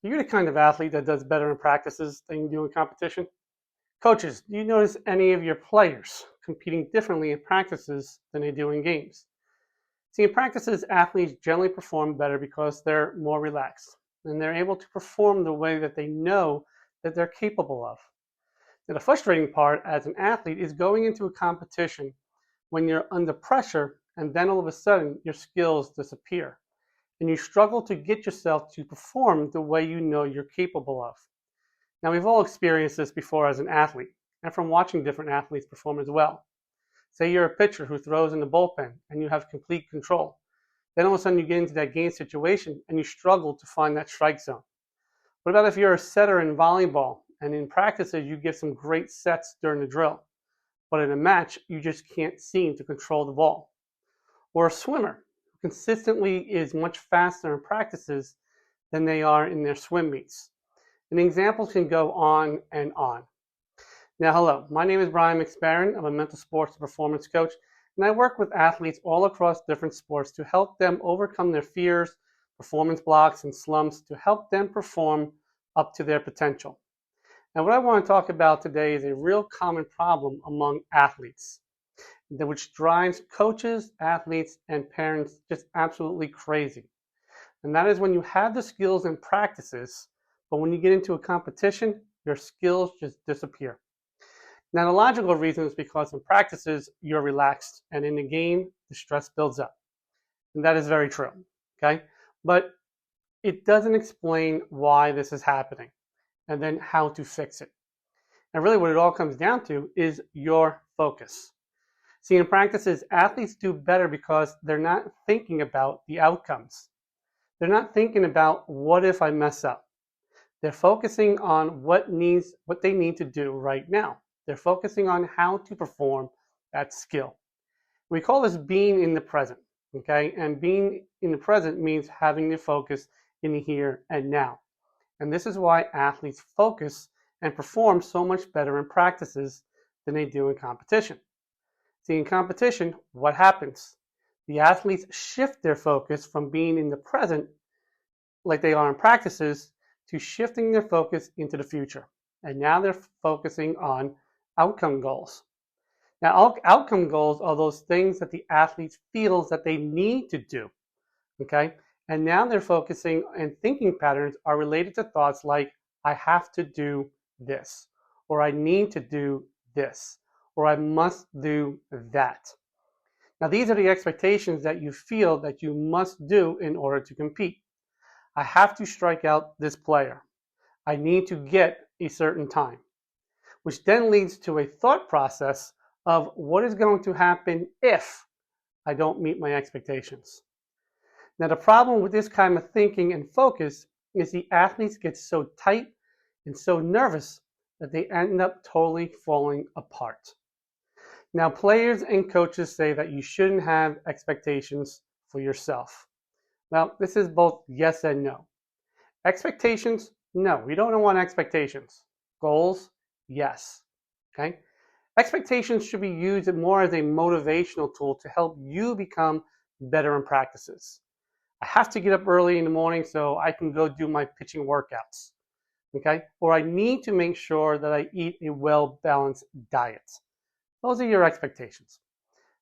You're the kind of athlete that does better in practices than you do in competition. Coaches, do you notice any of your players competing differently in practices than they do in games? See, in practices, athletes generally perform better because they're more relaxed and they're able to perform the way that they know that they're capable of. Now, the frustrating part as an athlete is going into a competition when you're under pressure and then all of a sudden your skills disappear and you struggle to get yourself to perform the way you know you're capable of. Now, we've all experienced this before as an athlete and from watching different athletes perform as well. Say you're a pitcher who throws in the bullpen and you have complete control. Then all of a sudden you get into that game situation and you struggle to find that strike zone. What about if you're a setter in volleyball and in practices you give some great sets during the drill, but in a match you just can't seem to control the ball? Or a swimmer who consistently is much faster in practices than they are in their swim meets. And examples can go on and on. Now, hello, my name is Brian McSparron. I'm a mental sports and performance coach, and I work with athletes all across different sports to help them overcome their fears, performance blocks, and slumps to help them perform up to their potential. Now, what I want to talk about today is a real common problem among athletes, which drives coaches, athletes, and parents just absolutely crazy. And that is when you have the skills and practices, but when you get into a competition, your skills just disappear. Now, the logical reason is because in practices, you're relaxed, and in the game, the stress builds up. And that is very true, okay? But it doesn't explain why this is happening and then how to fix it. And really what it all comes down to is your focus. See, in practices, athletes do better because they're not thinking about the outcomes. They're not thinking about what if I mess up. They're focusing on what they need to do right now. They're focusing on how to perform that skill. We call this being in the present, okay? And being in the present means having the focus in the here and now. And this is why athletes focus and perform so much better in practices than they do in competition. See, in competition, what happens? The athletes shift their focus from being in the present, like they are in practices, to shifting their focus into the future. And now they're focusing on outcome goals. Now, outcome goals are those things that the athlete feels that they need to do, okay? And now they're focusing and thinking patterns are related to thoughts like, I have to do this, or I need to do this, or I must do that. Now, these are the expectations that you feel that you must do in order to compete. I have to strike out this player. I need to get a certain time, which then leads to a thought process of what is going to happen if I don't meet my expectations. Now, the problem with this kind of thinking and focus is the athletes get so tight and so nervous that they end up totally falling apart. Now, players and coaches say that you shouldn't have expectations for yourself. Well, this is both yes and no. Expectations, no, we don't want expectations. Goals, yes. Okay? Expectations should be used more as a motivational tool to help you become better in practices. I have to get up early in the morning so I can go do my pitching workouts. Okay? Or I need to make sure that I eat a well-balanced diet. Those are your expectations.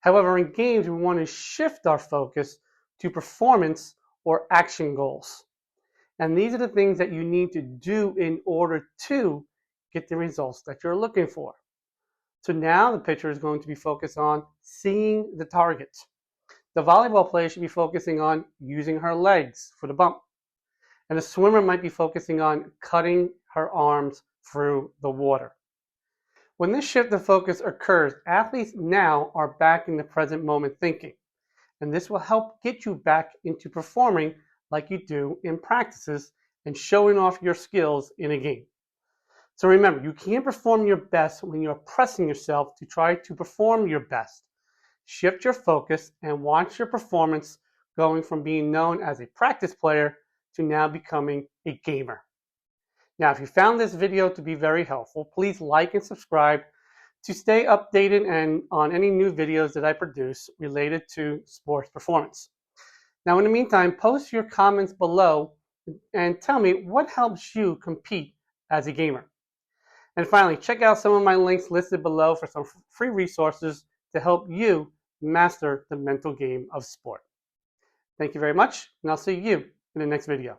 However, in games, we want to shift our focus to performance or action goals. And these are the things that you need to do in order to get the results that you're looking for. So now the pitcher is going to be focused on seeing the target. The volleyball player should be focusing on using her legs for the bump. And the swimmer might be focusing on cutting her arms through the water. When this shift of focus occurs, athletes now are back in the present moment thinking. And this will help get you back into performing like you do in practices and showing off your skills in a game. So remember, you can't perform your best when you're pressing yourself to try to perform your best. Shift your focus and watch your performance going from being known as a practice player to now becoming a gamer. Now, if you found this video to be very helpful, please like and subscribe to stay updated and on any new videos that I produce related to sports performance. Now, in the meantime, post your comments below and tell me what helps you compete as a gamer. And finally, check out some of my links listed below for some free resources to help you master the mental game of sport. Thank you very much, and I'll see you in the next video.